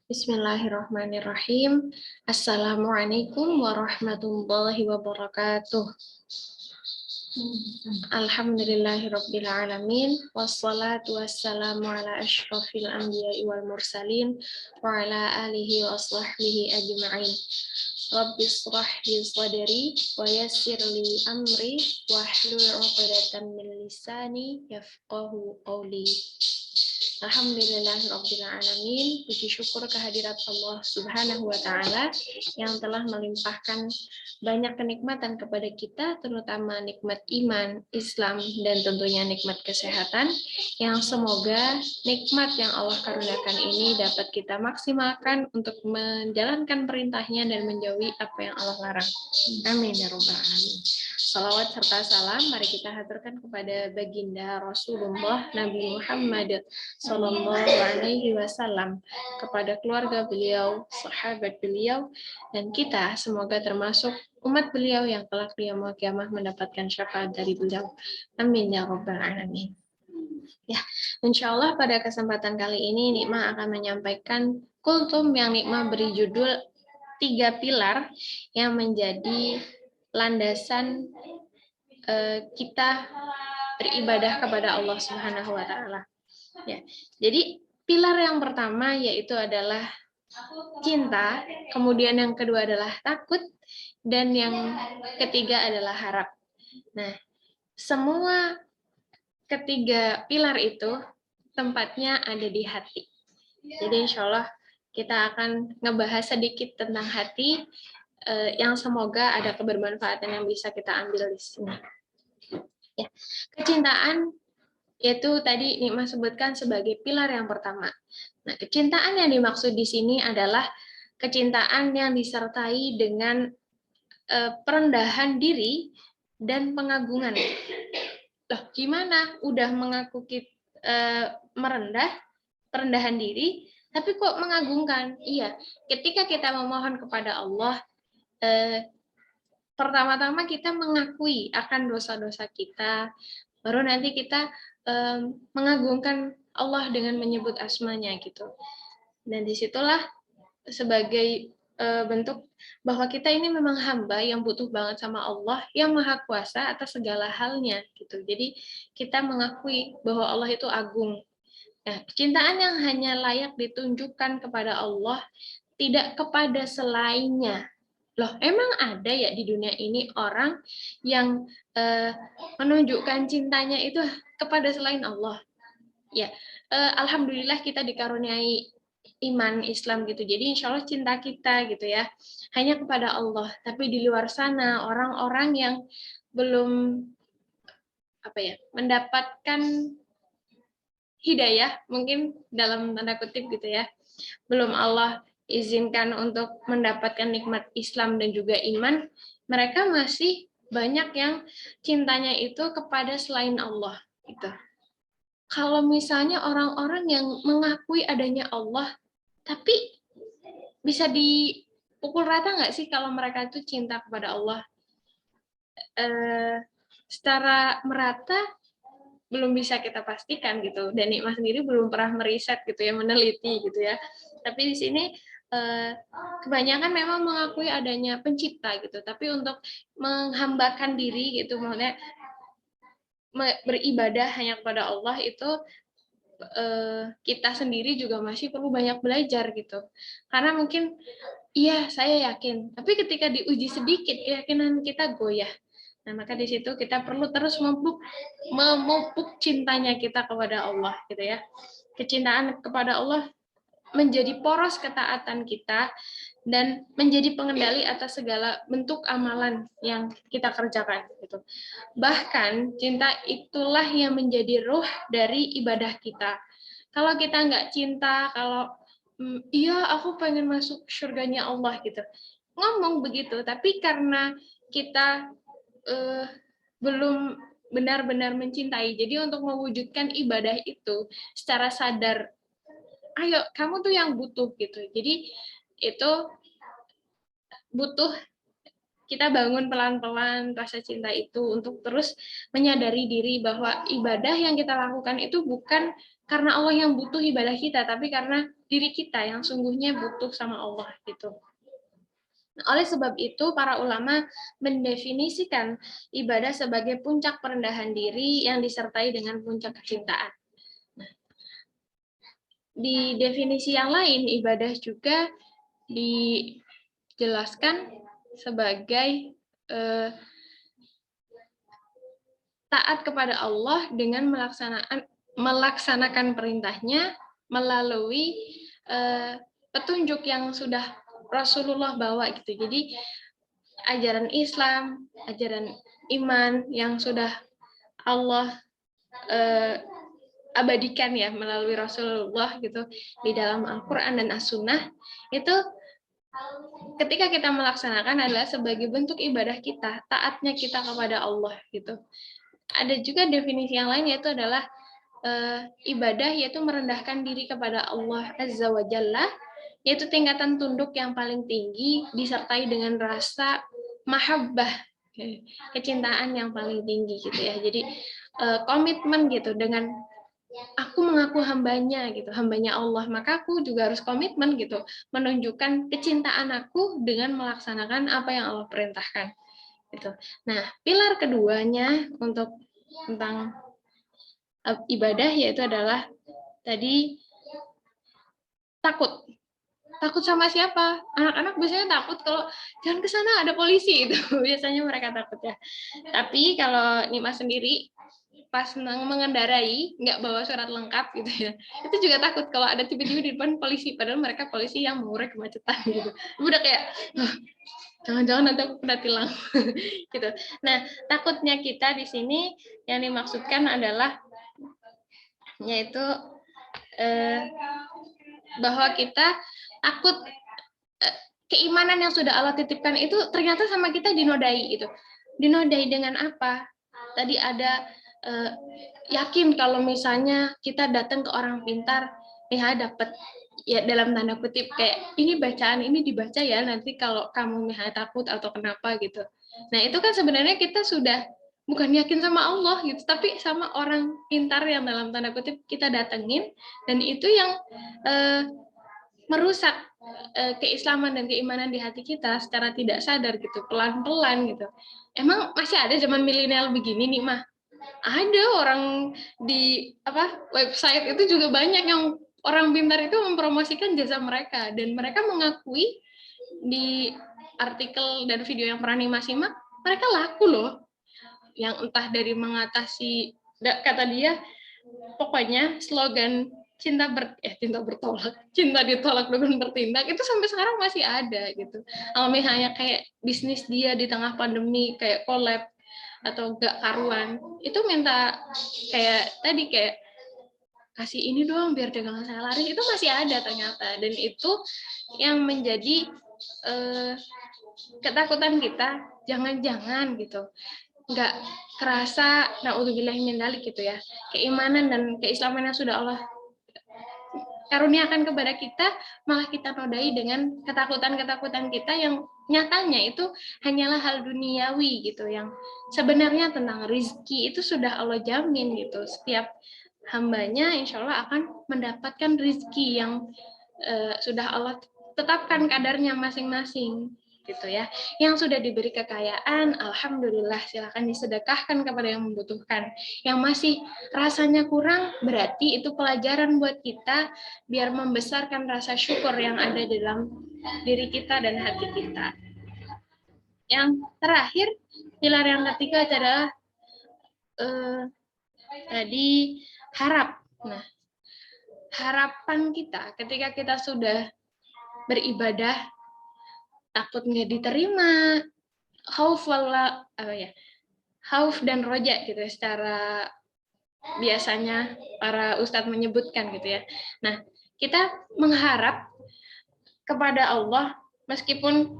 Bismillahirrahmanirrahim. Assalamualaikum warahmatullahi wabarakatuh. Alhamdulillahirabbil alamin wassalatu wassalamu ala asyrafil anbiya'i wal mursalin wa ala alihi wa sahbihi ajma'in. Rabbi shrah li sadri wa yassir li amri wahlul 'uqdatam min lisani yafqahu qawli. Alhamdulillahirrabbilalamin. Puji syukur kehadirat Allah Subhanahu wa Ta'ala yang telah melimpahkan banyak kenikmatan kepada kita, terutama nikmat iman, Islam, dan tentunya nikmat kesehatan, yang semoga nikmat yang Allah karuniakan ini dapat kita maksimalkan untuk menjalankan perintahnya dan menjauhi apa yang Allah larang. Amin ya Rabbal Alamin. Salawat serta salam mari kita haturkan kepada baginda Rasulullah Nabi Muhammad Sallallahu Alaihi Wasallam, kepada keluarga beliau, sahabat beliau, dan kita semoga termasuk umat beliau yang kelak di yaumul qiyamah mendapatkan syafaat dari beliau. Amin ya Rabbal Alamin. Ya, insya Allah pada kesempatan kali ini Nikmah akan menyampaikan kultum yang Nikmah beri judul 3 pilar yang menjadi landasan kita beribadah kepada Allah Subhanahu wa Ta'ala. Ya, jadi pilar yang pertama yaitu adalah cinta, kemudian yang kedua adalah takut, dan yang ketiga adalah harap. Nah, semua ketiga pilar itu tempatnya ada di hati. Jadi insya Allah kita akan ngebahas sedikit tentang hati, yang semoga ada kebermanfaatan yang bisa kita ambil di sini. Ya, kecintaan yaitu tadi Nikmah sebutkan sebagai pilar yang pertama. Nah, kecintaan yang dimaksud di sini adalah kecintaan yang disertai dengan perendahan diri dan pengagungan. Loh, gimana? Udah mengaku perendahan diri, tapi kok mengagungkan? Iya, ketika kita memohon kepada Allah, pertama-tama kita mengakui akan dosa-dosa kita, baru nanti kita mengagungkan Allah dengan menyebut asmanya gitu. Dan disitulah sebagai bentuk bahwa kita ini memang hamba yang butuh banget sama Allah yang maha kuasa atas segala halnya gitu. Jadi kita mengakui bahwa Allah itu agung. Nah, kecintaan yang hanya layak ditunjukkan kepada Allah, tidak kepada selainnya. Loh, emang ada ya di dunia ini orang yang menunjukkan cintanya itu kepada selain Allah? Ya, alhamdulillah kita dikaruniai iman Islam gitu. Jadi insya Allah cinta kita gitu ya hanya kepada Allah. Tapi di luar sana orang-orang yang belum mendapatkan hidayah, mungkin dalam tanda kutip gitu ya, belum Allah izinkan untuk mendapatkan nikmat Islam dan juga iman, mereka masih banyak yang cintanya itu kepada selain Allah gitu. Kalau misalnya orang-orang yang mengakui adanya Allah, tapi bisa dipukul rata nggak sih kalau mereka itu cinta kepada Allah? Secara merata belum bisa kita pastikan gitu, dan Nikmah sendiri belum pernah meriset gitu ya, meneliti gitu ya. Tapi di sini kebanyakan memang mengakui adanya pencipta gitu, tapi untuk menghambakan diri gitu, maksudnya beribadah hanya kepada Allah itu kita sendiri juga masih perlu banyak belajar gitu. Karena mungkin iya saya yakin, tapi ketika diuji sedikit keyakinan kita goyah. Nah, maka di situ kita perlu terus memupuk cintanya kita kepada Allah gitu ya. Kecintaan kepada Allah menjadi poros ketaatan kita dan menjadi pengendali atas segala bentuk amalan yang kita kerjakan gitu. Bahkan cinta itulah yang menjadi ruh dari ibadah kita. Kalau kita nggak cinta, kalau iya aku pengen masuk surganya Allah gitu, ngomong begitu, tapi karena kita belum benar-benar mencintai, jadi untuk mewujudkan ibadah itu secara sadar, ayo kamu tuh yang butuh gitu. Jadi itu butuh kita bangun pelan-pelan rasa cinta itu untuk terus menyadari diri bahwa ibadah yang kita lakukan itu bukan karena Allah yang butuh ibadah kita, tapi karena diri kita yang sungguhnya butuh sama Allah gitu. Oleh sebab itu, para ulama mendefinisikan ibadah sebagai puncak perendahan diri yang disertai dengan puncak kecintaan. Di definisi yang lain, ibadah juga dijelaskan sebagai taat kepada Allah dengan melaksanakan perintahnya melalui petunjuk yang sudah Rasulullah bawa gitu. Jadi ajaran Islam, ajaran iman yang sudah Allah abadikan ya melalui Rasulullah gitu di dalam Al-Qur'an dan As-Sunnah, itu ketika kita melaksanakan adalah sebagai bentuk ibadah kita, taatnya kita kepada Allah gitu. Ada juga definisi yang lain, yaitu adalah ibadah yaitu merendahkan diri kepada Allah Azza wa Jalla, yaitu tingkatan tunduk yang paling tinggi disertai dengan rasa mahabbah, kecintaan yang paling tinggi gitu ya. Jadi komitmen gitu dengan aku mengaku hambanya gitu, hambanya Allah, maka aku juga harus komitmen gitu, menunjukkan kecintaan aku dengan melaksanakan apa yang Allah perintahkan gitu. Nah, pilar keduanya untuk tentang ibadah yaitu adalah tadi takut. Takut sama siapa? Anak-anak biasanya takut kalau jangan ke sana ada polisi itu. Biasanya mereka takut ya. Tapi kalau Nima sendiri pas mengendarai nggak bawa surat lengkap gitu ya, itu juga takut kalau ada tiba-tiba di depan polisi, padahal mereka polisi yang mengurai kemacetan gitu. Udah kayak jangan-jangan nanti aku kena tilang gitu. Nah, takutnya kita di sini yang dimaksudkan adalah yaitu bahwa kita takut keimanan yang sudah Allah titipkan itu ternyata sama kita dinodai itu. Dinodai dengan apa? Tadi ada yakin kalau misalnya kita datang ke orang pintar, ya dapat ya dalam tanda kutip kayak ini bacaan ini dibaca ya nanti kalau kamu misalnya takut atau kenapa gitu. Nah itu kan sebenarnya kita sudah bukan yakin sama Allah gitu, tapi sama orang pintar yang dalam tanda kutip kita datengin, dan itu yang merusak keislaman dan keimanan di hati kita secara tidak sadar gitu, pelan-pelan gitu. Emang masih ada zaman milenial begini nih mah? Ada orang di website itu juga banyak yang orang pintar itu mempromosikan jasa mereka, dan mereka mengakui di artikel dan video yang pernah Nima simak, mereka laku loh, yang entah dari mengatasi, kata dia pokoknya slogan cinta bertolak, cinta ditolak dengan bertindak, itu sampai sekarang masih ada gitu. Kalau misalnya kayak bisnis dia di tengah pandemi kayak collab atau gak karuan, itu minta kayak tadi kayak kasih ini doang biar dagangan saya laris, itu masih ada ternyata. Dan itu yang menjadi ketakutan kita, jangan-jangan gitu nggak kerasa naudzubillahi min dzalik gitu ya, keimanan dan keislaman yang sudah Allah karuniakan kepada kita, malah kita nodai dengan ketakutan-ketakutan kita yang nyatanya itu hanyalah hal duniawi gitu, yang sebenarnya tentang rezeki itu sudah Allah jamin gitu. Setiap hambanya insya Allah akan mendapatkan rezeki yang sudah Allah tetapkan kadarnya masing-masing gitu ya. Yang sudah diberi kekayaan, alhamdulillah, silakan disedekahkan kepada yang membutuhkan. Yang masih rasanya kurang, berarti itu pelajaran buat kita biar membesarkan rasa syukur yang ada di dalam diri kita dan hati kita. Yang terakhir, pilar yang ketiga adalah tadi harap. Nah, harapan kita ketika kita sudah beribadah, takut nggak diterima, khauf dan roja gitu ya, secara biasanya para ustadz menyebutkan gitu ya. Nah, kita mengharap kepada Allah, meskipun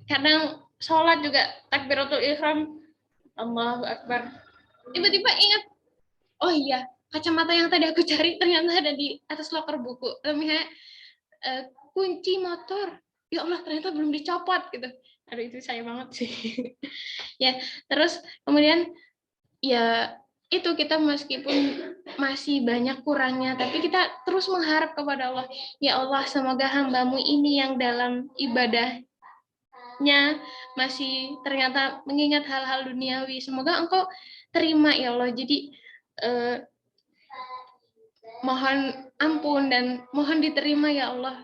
kadang sholat juga takbiratul ihram, Allahu Akbar, tiba-tiba ingat, oh iya, kacamata yang tadi aku cari ternyata ada di atas loker buku, atau misalnya kunci motor, ya Allah ternyata belum dicopot gitu. Aduh itu sayang banget sih. Ya, terus kemudian ya itu kita meskipun masih banyak kurangnya, tapi kita terus mengharap kepada Allah, ya Allah, semoga hambamu ini yang dalam ibadahnya masih ternyata mengingat hal-hal duniawi, semoga engkau terima ya Allah. Jadi mohon ampun dan mohon diterima ya Allah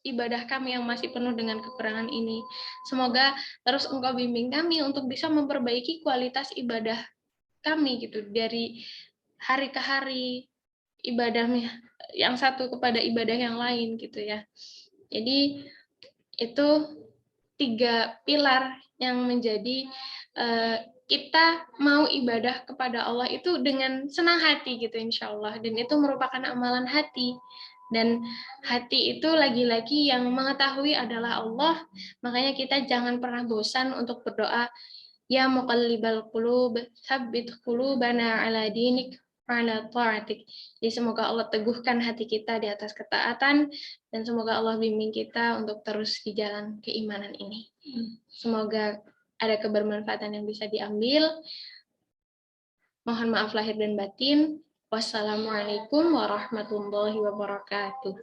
ibadah kami yang masih penuh dengan kekurangan ini. Semoga terus engkau bimbing kami untuk bisa memperbaiki kualitas ibadah kami gitu, dari hari ke hari, ibadahnya yang satu kepada ibadah yang lain gitu ya. Jadi itu 3 pilar yang menjadi kita mau ibadah kepada Allah itu dengan senang hati gitu insya Allah, dan itu merupakan amalan hati, dan hati itu lagi-lagi yang mengetahui adalah Allah. Makanya kita jangan pernah bosan untuk berdoa, ya muqallibal qulub tsabbit qulubana ala dinik wa ala ta'atik. Jadi semoga Allah teguhkan hati kita di atas ketaatan, dan semoga Allah bimbing kita untuk terus di jalan keimanan ini. Semoga ada kebermanfaatan yang bisa diambil. Mohon maaf lahir dan batin. Wassalamualaikum warahmatullahi wabarakatuh.